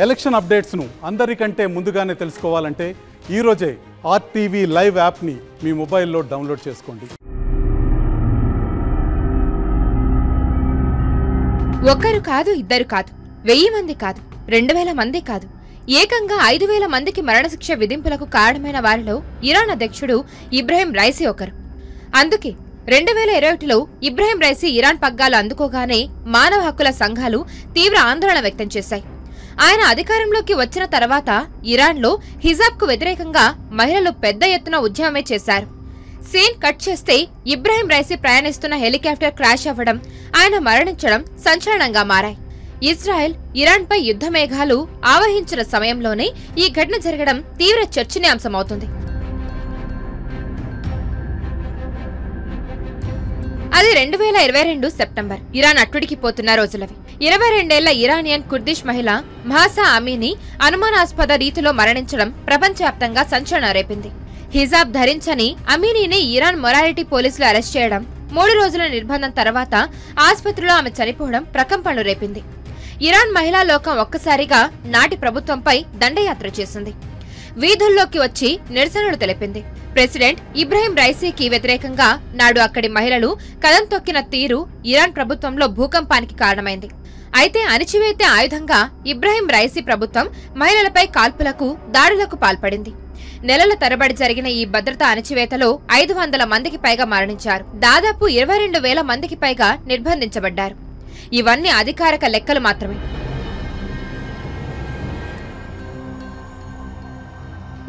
Election అప్డేట్స్ను అందరికంటే ముందుగానే తెలుసుకోవాలంటే ఈరోజే ఆర్టీవీ లైవ్ యాప్ని మీ మొబైల్లో డౌన్లోడ్ చేసుకోండి. ఒకరు కాదు, ఇద్దరు కాదు, 1000 మంది కాదు, 2000 మంది కాదు, ఏకంగా 5000 మందికి మరణశిక్ష విధింపులకు కారణమైన వారిలో ఇరాన్ అధ్యక్షుడు ఇబ్రహీం రైసీ ఒకరు. అందుకే 2021లో ఇబ్రహీం రైసీ ఇరాన్ పగ్గాలు అందుకోగానే మానవ హక్కుల సంఘాలు తీవ్ర ఆందోళన వ్యక్తం చేశాయి. ఆయన అధికారంలోకి వచ్చిన తర్వాత ఇరాన్లో హిజాబ్కు వ్యతిరేకంగా మహిళలు పెద్ద ఎత్తున ఉద్యమమే చేశారు. సీన్ కట్ చేస్తే ఇబ్రహీం రైసీ ప్రయాణిస్తున్న హెలికాప్టర్ క్రాష్ అవ్వడం, ఆయన మరణించడం సంచలనంగా మారాయి. ఇజ్రాయెల్ ఇరాన్పై యుద్ధ మేఘాలు ఆవహించిన సమయంలోనే ఈ ఘటన జరగడం తీవ్ర చర్చనీయాంశమవుతుంది. అది 2022 సెప్టెంబర్. ఇరాన్ అట్టుడికిపోతున్న రోజులవి. 22 ఏళ్ల ఇరానియన్ కుర్దిష్ మహిళ మహసా అమీనీ అనుమానాస్పద రీతిలో మరణించడం ప్రపంచవ్యాప్తంగా సంచలనం రేపింది. హిజాబ్ ధరించని అమీనీని ఇరాన్ మొరాలిటీ పోలీసులు అరెస్ట్ చేయడం, 3 రోజుల నిర్బంధం తర్వాత ఆసుపత్రిలో ఆమె చనిపోవడం ప్రకంపనలు రేపింది. ఇరాన్ మహిళా లోకం ఒక్కసారిగా నాటి ప్రభుత్వంపై దండయాత్ర చేసింది. వీధుల్లోకి వచ్చి నిరసనలు తెలిపింది. ప్రెసిడెంట్ ఇబ్రహీం రైసీకి వ్యతిరేకంగా నాడు అక్కడి మహిళలు కదం తొక్కిన తీరు ఇరాన్ ప్రభుత్వంలో భూకంపానికి కారణమైంది. అయితే అణిచివేతే ఆయుధంగా ఇబ్రహీం రైసీ ప్రభుత్వం మహిళలపై కాల్పులకు, దాడులకు పాల్పడింది. నెలల తరబడి జరిగిన ఈ భద్రతా అణిచివేతలో 500 మందికి పైగా మరణించారు. దాదాపు 22,000 మందికి పైగా నిర్బంధించబడ్డారు. ఇవన్నీ అధికారిక లెక్కలు మాత్రమే.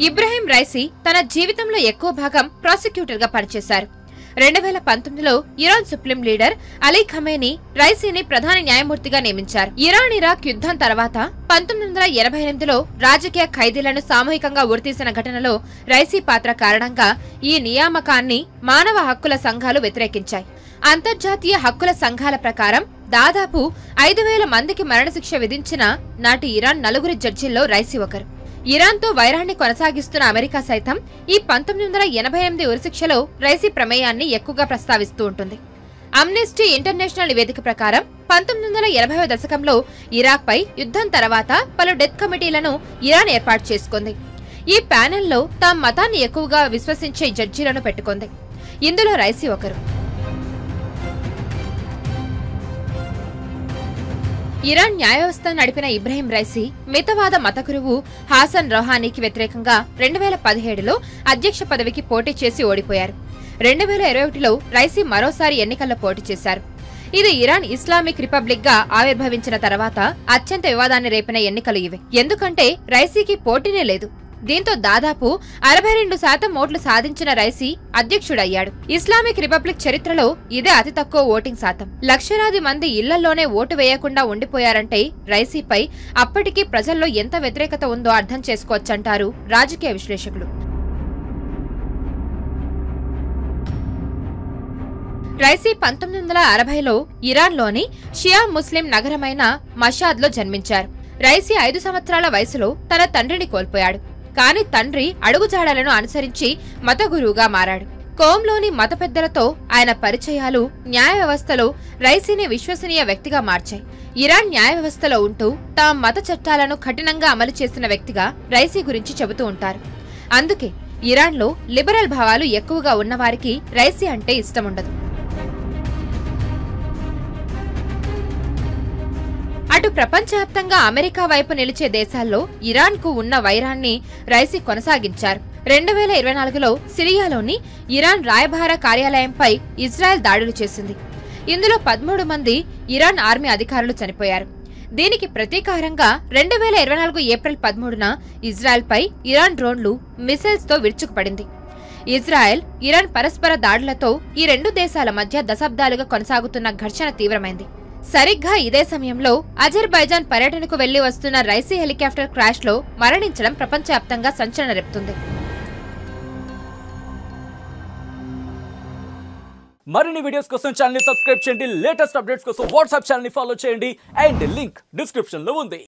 ఇబ్రహీం రైసీ తన జీవితంలో ఎక్కువ భాగం ప్రాసిక్యూటర్ గా పనిచేశారు. 2019లో Iran supreme leader Ali Khamenei రైసీని ప్రధాన న్యాయమూర్తిగా నియమించారు. ఇరాన్ ఇరాక్ యుద్ధం తర్వాత 1988లో రాజకీయ ఖైదీలను సామూహికంగా ఉరితీసిన ఘటనలో రైసీ పాత్ర కారణంగా ఈ నియామకాన్ని మానవ హక్కుల సంఘాలు వ్యతిరేకించాయి. అంతర్జాతీయ హక్కుల సంఘాల ప్రకారం దాదాపు 5,000 మందికి మరణశిక్ష విధించిన నాటి ఇరాన్ 4 జడ్జీల్లో రైసీ ఒకరు. ఇరాన్తో వైరాన్ని కొనసాగిస్తున్న అమెరికా సైతం ఈ 1988 ఉరిశిక్షలో రైసీ ప్రమేయాన్ని ఎక్కువగా ప్రస్తావిస్తూ ఉంటుంది. అమ్నెస్టీ ఇంటర్నేషనల్ నివేదిక ప్రకారం 1980వ దశకంలో ఇరాక్పై యుద్ధం తర్వాత పలు డెత్ కమిటీలను ఇరాన్ ఏర్పాటు చేసుకుంది. ఈ ప్యానెల్లో తాము మతాన్ని ఎక్కువగా విశ్వసించే జడ్జీలను పెట్టుకుంది. ఇందులో రైసీ ఒకరు. ఇరాన్ న్యాయవ్యవస్థ నడిపిన ఇబ్రహీం రైసీ మితవాద మత గురువు హాసన్ రౌహానీకి వ్యతిరేకంగా 2017లో అధ్యక్ష పదవికి పోటీ చేసి ఓడిపోయారు. 2021లో రైసీ మరోసారి ఎన్నికల్లో పోటీ చేశారు. ఇది ఇరాన్ ఇస్లామిక్ రిపబ్లిక్ గా ఆవిర్భవించిన తర్వాత అత్యంత వివాదాన్ని రేపిన ఎన్నికలు ఇవి. ఎందుకంటే రైసీకి పోటీనే లేదు. దీంతో దాదాపు 62% ఓట్లు సాధించిన రైసీ అధ్యక్షుడయ్యాడు. ఇస్లామిక్ రిపబ్లిక్ చరిత్రలో ఇదే అతి తక్కువ ఓటింగ్ శాతం. లక్షలాది మంది ఇళ్లలోనే ఓటు వేయకుండా ఉండిపోయారంటే రైసీపై అప్పటికీ ప్రజల్లో ఎంత వ్యతిరేకత ఉందో అర్థం చేసుకోవచ్చంటారు రాజకీయ విశ్లేషకులు. రైసీ 1960లో ఇరాన్లోని షియా ముస్లిం నగరమైన మషాద్లో జన్మించారు. రైసీ 5 సంవత్సరాల వయసులో తన తండ్రిని కోల్పోయాడు. కానీ తండ్రి అడుగుజాడలను అనుసరించి మత గురువుగా మారాడు. కోంలోని మత పెద్దలతో ఆయన పరిచయాలు న్యాయ వ్యవస్థలో రైసీని విశ్వసనీయ వ్యక్తిగా మార్చాయి. ఇరాన్ న్యాయ వ్యవస్థలో ఉంటూ తమ మత చట్టాలను కఠినంగా అమలు చేసిన వ్యక్తిగా రైసీ గురించి చెబుతూ ఉంటారు. అందుకే ఇరాన్లో లిబరల్ భావాలు ఎక్కువగా ఉన్నవారికి రైసీ అంటే ఇష్టముండదు. అటు ప్రపంచవ్యాప్తంగా అమెరికా వైపు నిలిచే దేశాల్లో ఇరాన్కు ఉన్న వైరాన్ని రైసీ కొనసాగించారు. 2024లో సిరియాలోని ఇరాన్ రాయబార కార్యాలయంపై ఇజ్రాయెల్ దాడులు చేసింది. ఇందులో 13 మంది ఇరాన్ ఆర్మీ అధికారులు చనిపోయారు. దీనికి ప్రతీకారంగా 2024 ఏప్రిల్ 13న ఇజ్రాయెల్పై ఇరాన్ డ్రోన్లు, మిసైల్స్ తో విరుచుకుపడింది. ఇజ్రాయెల్, ఇరాన్ పరస్పర దాడులతో ఈ 2 దేశాల మధ్య దశాబ్దాలుగా కొనసాగుతున్న ఘర్షణ తీవ్రమైంది. సరిగ్గా ఇదే సమయంలో అజర్బైజాన్ పర్యటనకు వెళ్లి వస్తున్న రైసీ హెలికాప్టర్ క్రాష్ లో మరణించడం ప్రపంచవ్యాప్తంగా సంచలనం రేపుతుంది. మరిన్ని వీడియోస్ కోసం ఛానల్ ని సబ్స్క్రైబ్ చేయండి. లేటెస్ట్ అప్డేట్స్ కోసం వాట్సాప్ ఛానల్ ని ఫాలో చేయండి. అండ్ లింక్ డిస్క్రిప్షన్ లో ఉంది.